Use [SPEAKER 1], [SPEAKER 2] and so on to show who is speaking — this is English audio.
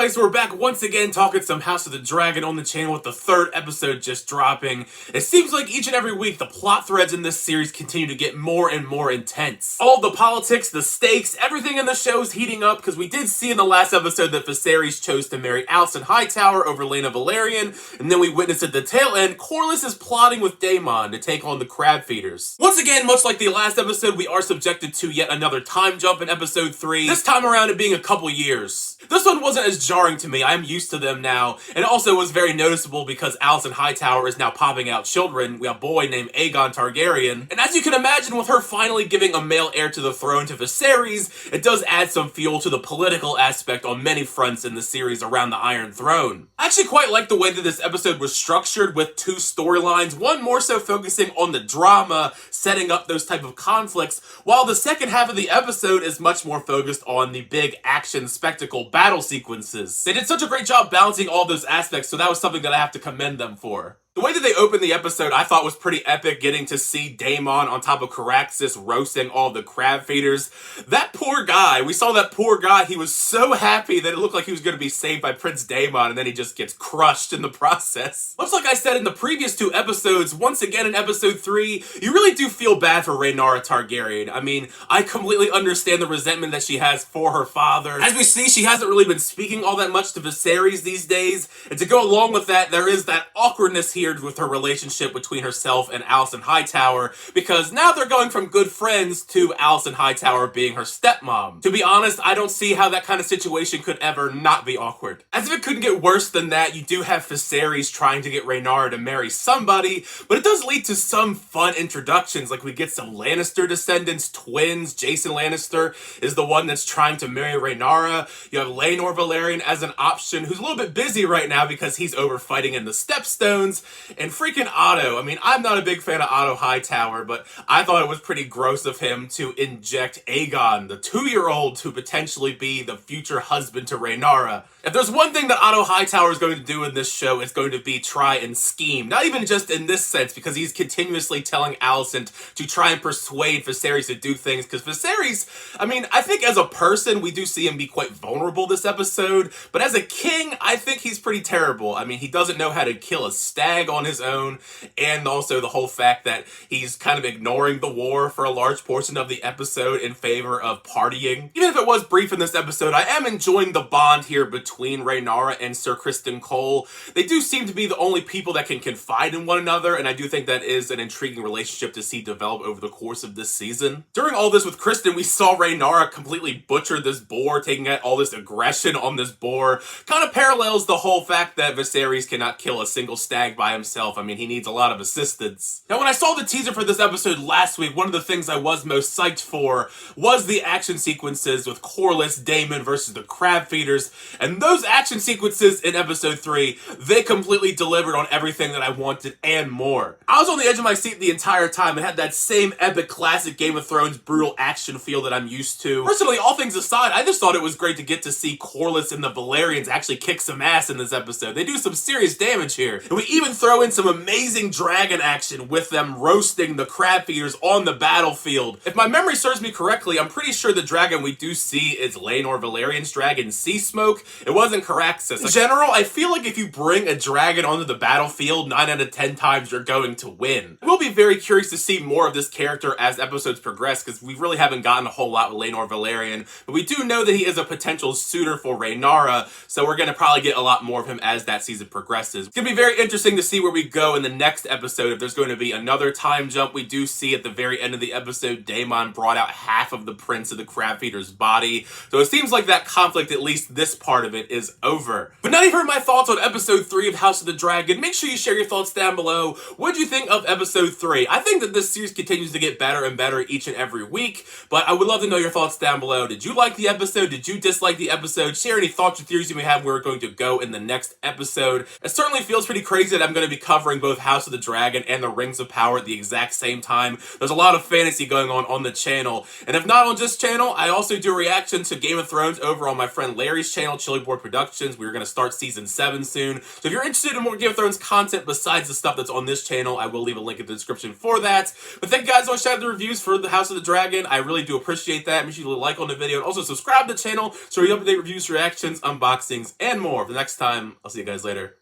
[SPEAKER 1] everybody, so we're back once again talking some House of the Dragon on the channel with the third episode just dropping. It seems like each and every week the plot threads in this series continue to get more and more intense. All the politics, the stakes, everything in the show is heating up because we did see in the last episode that Viserys chose to marry Alicent Hightower over Laena Velaryon, and then we witnessed at the tail end Corlys is plotting with Daemon to take on the Crab Feeders. Once again, much like the last episode, we are subjected to yet another time jump in episode 3, this time around it being a couple years. This one wasn't as jarring to me, I'm used to them now, and it also was very noticeable because Alicent Hightower is now popping out children. We have a boy named Aegon Targaryen, and as you can imagine with her finally giving a male heir to the throne to Viserys, it does add some fuel to the political aspect on many fronts in the series around the Iron Throne. I actually quite like the way that this episode was structured with two storylines, one more so focusing on the drama, setting up those type of conflicts, while the second half of the episode is much more focused on the big action spectacle battle sequences. They did such a great job balancing all those aspects, so that was something that I have to commend them for. The way that they opened the episode I thought was pretty epic, getting to see Daemon on top of Caraxes roasting all the crab feeders. That poor guy, we saw that poor guy, he was so happy that it looked like he was going to be saved by Prince Daemon, and then he just gets crushed in the process. Much like I said in the previous two episodes, once again in episode 3, you really do feel bad for Rhaenyra Targaryen. I mean, I completely understand the resentment that she has for her father. As we see, she hasn't really been speaking all that much to Viserys these days, and to go along with that, there is that awkwardness here with her relationship between herself and Alicent Hightower, because now they're going from good friends to Alicent Hightower being her stepmom. To be honest, I don't see how that kind of situation could ever not be awkward. As if it couldn't get worse than that, you do have Viserys trying to get Rhaenyra to marry somebody, but it does lead to some fun introductions, like we get some Lannister descendants, twins. Jason Lannister is the one that's trying to marry Rhaenyra. You have Laenor Velaryon as an option, who's a little bit busy right now because he's over fighting in the Stepstones. And freaking Otto, I mean, I'm not a big fan of Otto Hightower, but I thought it was pretty gross of him to inject Aegon, the 2-year-old, to potentially be the future husband to Rhaenyra. If there's one thing that Otto Hightower is going to do in this show, it's going to be try and scheme. Not even just in this sense, because he's continuously telling Alicent to try and persuade Viserys to do things, because Viserys, I mean, I think as a person, we do see him be quite vulnerable this episode, but as a king, I think he's pretty terrible. I mean, he doesn't know how to kill a stag on his own, and also the whole fact that he's kind of ignoring the war for a large portion of the episode in favor of partying. Even if it was brief in this episode, I am enjoying the bond here between Rhaenyra and Sir Criston Cole. They do seem to be the only people that can confide in one another, and I do think that is an intriguing relationship to see develop over the course of this season. During all this with Criston, we saw Rhaenyra completely butcher this boar, taking out all this aggression on this boar. Kind of parallels the whole fact that Viserys cannot kill a single stag by himself. I mean, he needs a lot of assistance. Now, when I saw the teaser for this episode last week, one of the things I was most psyched for was the action sequences with Corlys, Daemon versus the Crab Feeders, and those action sequences in episode 3, they completely delivered on everything that I wanted and more. I was on the edge of my seat the entire time. It had that same epic classic Game of Thrones brutal action feel that I'm used to. Personally, all things aside, I just thought it was great to get to see Corlys and the Velaryons actually kick some ass in this episode. They do some serious damage here. And we even throw in some amazing dragon action with them roasting the crab feeders on the battlefield. If my memory serves me correctly, I'm pretty sure the dragon we do see is Laenor Velaryon's dragon, Seasmoke. It wasn't Caraxes. In general, I feel like if you bring a dragon onto the battlefield, 9 out of 10 times you're going to win. We'll be very curious to see more of this character as episodes progress, because we really haven't gotten a whole lot with Laenor Velaryon, but we do know that he is a potential suitor for Rhaenyra, so we're going to probably get a lot more of him as that season progresses. It's going to be very interesting to see where we go in the next episode. If there's going to be another time jump, we do see at the very end of the episode, Daemon brought out half of the Prince of the Crab Feeder's body, so it seems like that conflict, at least this part of it, is over. But now you've heard my thoughts on episode 3 of House of the Dragon, make sure you share your thoughts down below. What do you think of episode 3? I think that this series continues to get better and better each and every week, but I would love to know your thoughts down below. Did you like the episode? Did you dislike the episode? Share any thoughts or theories you may have where we're going to go in the next episode. It certainly feels pretty crazy that I'm going to be covering both House of the Dragon and the Rings of Power at the exact same time. There's a lot of fantasy going on the channel. And if not on this channel, I also do reactions to Game of Thrones over on my friend Larry's channel, Chiliboard Productions. We're going to start season 7 soon. So if you're interested in more Game of Thrones content besides the stuff that's on this channel, I will leave a link in the description for that. But thank you guys so much for the reviews for the House of the Dragon. I really do appreciate that. Make sure you leave a like on the video and also subscribe to the channel so you update reviews, reactions, unboxings, and more. For the next time, I'll see you guys later.